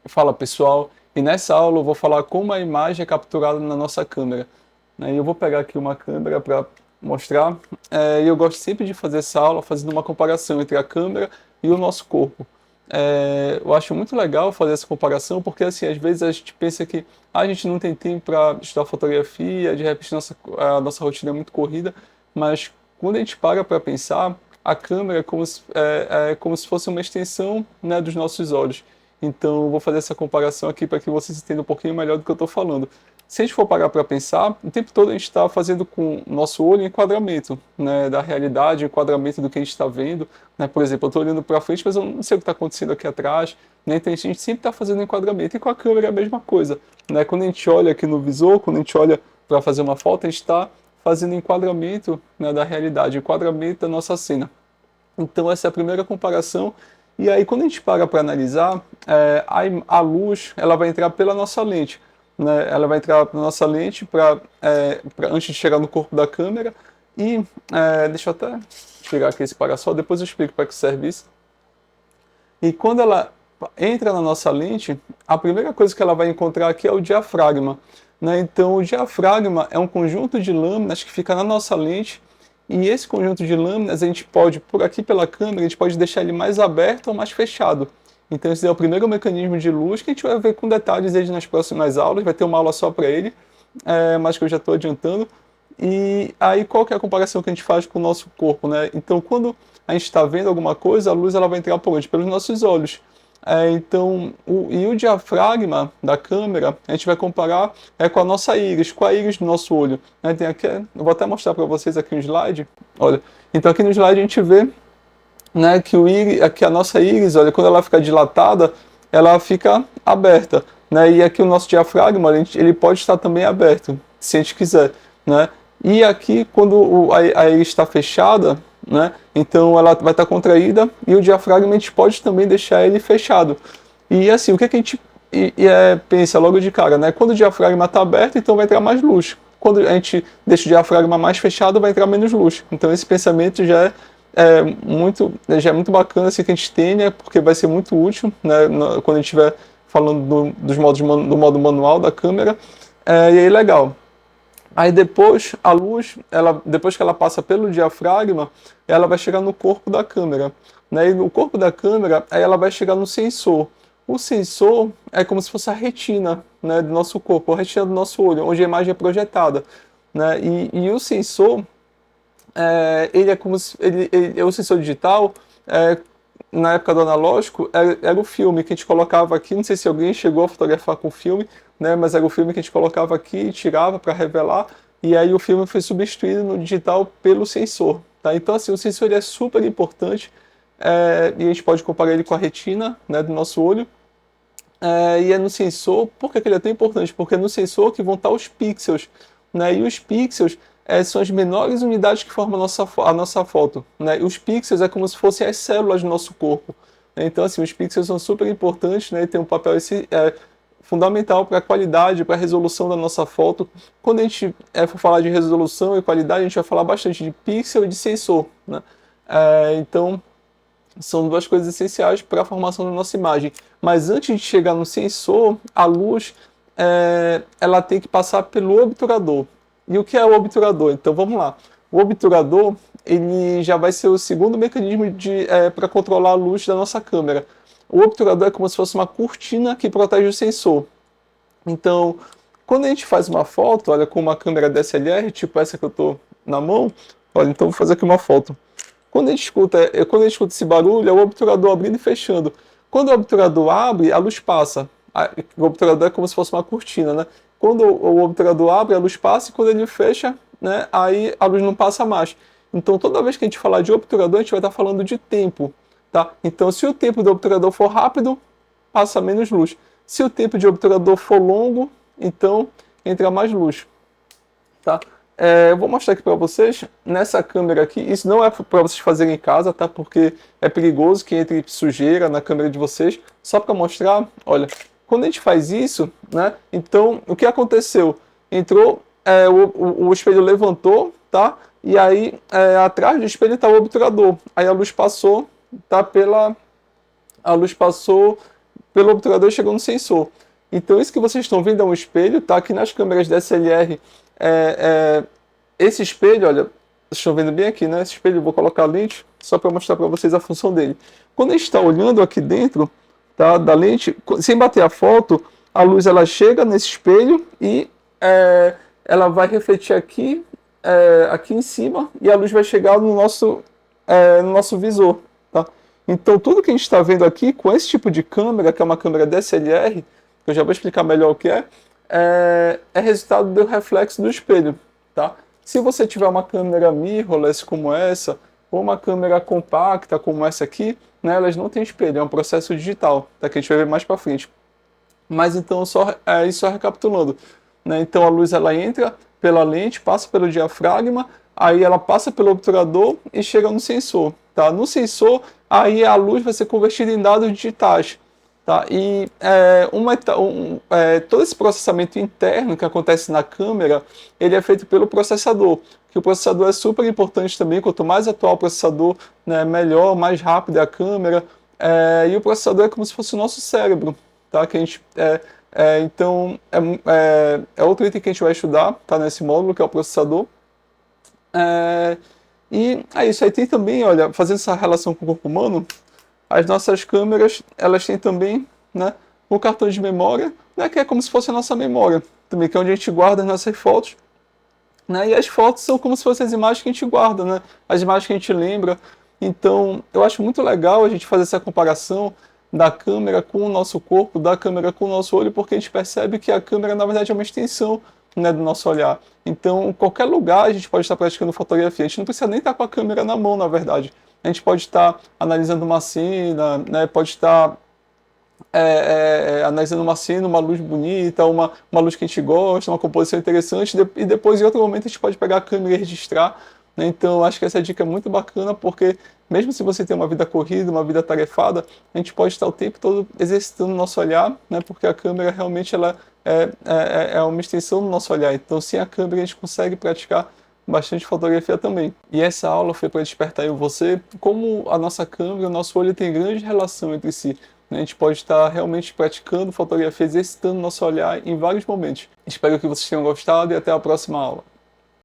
Fala pessoal, e nessa aula eu vou falar como a imagem é capturada na nossa câmera, né? E eu vou pegar aqui uma câmera para mostrar, e eu gosto sempre de fazer essa aula fazendo uma comparação entre a câmera e o nosso corpo. Eu acho muito legal fazer essa comparação porque assim, às vezes a gente pensa que a gente não tem tempo para estudar fotografia, de repente a nossa rotina é muito corrida, mas quando a gente para pensar, a câmera é como se fosse uma extensão, né, dos nossos olhos. Então, eu vou fazer essa comparação aqui para que vocês entendam um pouquinho melhor do que eu estou falando. Se a gente for parar para pensar, o tempo todo a gente está fazendo com o nosso olho enquadramento, né, da realidade, enquadramento do que a gente está vendo. Né? Por exemplo, eu estou olhando para frente, mas eu não sei o que está acontecendo aqui atrás. Né? Então, a gente sempre está fazendo enquadramento. E com a câmera é a mesma coisa. Né? Quando a gente olha aqui no visor, quando a gente olha para fazer uma foto, a gente está fazendo enquadramento, né, da realidade, enquadramento da nossa cena. Então essa é a primeira comparação. E aí quando a gente para analisar, a luz ela vai entrar pela nossa lente. Né? Ela vai entrar pela nossa lente antes de chegar no corpo da câmera. E deixa eu até tirar aqui esse parasol, depois eu explico para que serve isso. E quando ela entra na nossa lente, a primeira coisa que ela vai encontrar aqui é o diafragma. Né? Então o diafragma é um conjunto de lâminas que fica na nossa lente. E esse conjunto de lâminas, a gente pode, por aqui pela câmera, a gente pode deixar ele mais aberto ou mais fechado. Então esse é o primeiro mecanismo de luz que a gente vai ver com detalhes ele nas próximas aulas, vai ter uma aula só para ele, mas que eu já estou adiantando. E aí qual que é a comparação que a gente faz com o nosso corpo, né? Então quando a gente está vendo alguma coisa, a luz ela vai entrar por onde? Pelos nossos olhos. Então, o diafragma da câmera, a gente vai comparar com a nossa íris, com a íris do nosso olho. Tem aqui, eu vou até mostrar para vocês aqui um slide. Olha, então aqui no slide a gente vê, né, que a nossa íris, olha, quando ela fica dilatada, ela fica aberta. Né, e aqui o nosso diafragma, ele pode estar também aberto, se a gente quiser. Né? E aqui, quando a íris está fechada, né? Então ela vai estar contraída e o diafragma a gente pode também deixar ele fechado. E assim, o que, que a gente pensa logo de cara, né? Quando o diafragma está aberto, então vai entrar mais luz. Quando a gente deixa o diafragma mais fechado, vai entrar menos luz. Então esse pensamento já é muito bacana assim, que a gente tenha, porque vai ser muito útil, né? Quando a gente estiver falando do modo manual da câmera. E aí legal. Aí depois, a luz, depois que ela passa pelo diafragma, ela vai chegar no corpo da câmera. Né? E no corpo da câmera, aí ela vai chegar no sensor. O sensor é como se fosse a retina, né, do nosso corpo, a retina do nosso olho, onde a imagem é projetada. Né? E o sensor, ele é como se, ele é o sensor digital, na época do analógico, era o filme que a gente colocava aqui, não sei se alguém chegou a fotografar com o filme, né, mas era o filme que a gente colocava aqui e tirava para revelar, e aí o filme foi substituído no digital pelo sensor. Tá? Então assim, o sensor ele é super importante, e a gente pode comparar ele com a retina, né, do nosso olho, e é no sensor, por que ele é tão importante? Porque é no sensor que vão estar os pixels, né, e os pixels são as menores unidades que formam a nossa foto. Né? Os pixels é como se fossem as células do nosso corpo. Então, assim, os pixels são super importantes, né? E tem um papel fundamental para a qualidade, para a resolução da nossa foto. Quando a gente for falar de resolução e qualidade, a gente vai falar bastante de pixel e de sensor. Né? Então, são duas coisas essenciais para a formação da nossa imagem. Mas antes de chegar no sensor, a luz ela tem que passar pelo obturador. E o que é o obturador? Então vamos lá. O obturador ele já vai ser o segundo mecanismo para controlar a luz da nossa câmera. O obturador é como se fosse uma cortina que protege o sensor. Então, quando a gente faz uma foto, olha, com uma câmera DSLR, tipo essa que eu estou na mão, olha, então vou fazer aqui uma foto. Quando a gente escuta esse barulho, é o obturador abrindo e fechando. Quando o obturador abre, a luz passa. O obturador é como se fosse uma cortina, né? Quando o obturador abre, a luz passa, e quando ele fecha, né, aí a luz não passa mais. Então, toda vez que a gente falar de obturador, a gente vai estar falando de tempo. Tá? Então, se o tempo do obturador for rápido, passa menos luz. Se o tempo de obturador for longo, então entra mais luz. Tá? Eu vou mostrar aqui para vocês, nessa câmera aqui, isso não é para vocês fazerem em casa, tá? Porque é perigoso que entre sujeira na câmera de vocês. Só para mostrar, olha, quando a gente faz isso, né? Então, o que aconteceu? Entrou, o espelho levantou, tá? E aí, atrás do espelho está o obturador. Aí a luz passou, tá? A luz passou pelo obturador e chegou no sensor. Então isso que vocês estão vendo é um espelho, tá? Aqui nas câmeras DSLR, esse espelho, olha, vocês estão vendo bem aqui, né? Esse espelho, eu vou colocar a lente só para mostrar para vocês a função dele. Quando a gente está olhando aqui dentro, tá, da lente, sem bater a foto, a luz ela chega nesse espelho e ela vai refletir aqui, aqui em cima, e a luz vai chegar no nosso visor. Tá? Então tudo que a gente está vendo aqui com esse tipo de câmera, que é uma câmera DSLR, que eu já vou explicar melhor o que é resultado do reflexo do espelho. Tá? Se você tiver uma câmera mirrorless como essa, ou uma câmera compacta como essa aqui, né, elas não têm espelho, é um processo digital, tá, que a gente vai ver mais para frente. Mas então, só recapitulando, né, então a luz ela entra pela lente, passa pelo diafragma, aí ela passa pelo obturador e chega no sensor. Tá? No sensor, aí a luz vai ser convertida em dados digitais. Tá? E todo esse processamento interno que acontece na câmera, ele é feito pelo processador, que o processador é super importante também. Quanto mais atual o processador, né, melhor, mais rápido é a câmera, e o processador é como se fosse o nosso cérebro, tá? Que a gente, então é outro item que a gente vai estudar, tá, nesse módulo, que é o processador. E é isso aí. Tem também, olha, fazendo essa relação com o corpo humano, as nossas câmeras, elas têm também, né, um cartão de memória, né, que é como se fosse a nossa memória, também, que é onde a gente guarda as nossas fotos, né, e as fotos são como se fossem as imagens que a gente guarda, né, as imagens que a gente lembra. Então, eu acho muito legal a gente fazer essa comparação da câmera com o nosso corpo, da câmera com o nosso olho, porque a gente percebe que a câmera, na verdade, é uma extensão, né, do nosso olhar. Então, em qualquer lugar a gente pode estar praticando fotografia, a gente não precisa nem estar com a câmera na mão, na verdade. A gente pode estar analisando uma cena, né, pode estar analisando uma cena, uma luz bonita, uma luz que a gente gosta, uma composição interessante, e depois em outro momento a gente pode pegar a câmera e registrar. Né? Então acho que essa dica é muito bacana, porque mesmo se você tem uma vida corrida, uma vida tarefada, a gente pode estar o tempo todo exercitando o nosso olhar, né? Porque a câmera realmente ela é uma extensão do nosso olhar. Então sem a câmera a gente consegue praticar bastante fotografia também. E essa aula foi para despertar em você como a nossa câmera e o nosso olho tem grande relação entre si. A gente pode estar realmente praticando fotografia, exercitando nosso olhar em vários momentos. Espero que vocês tenham gostado e até a próxima aula.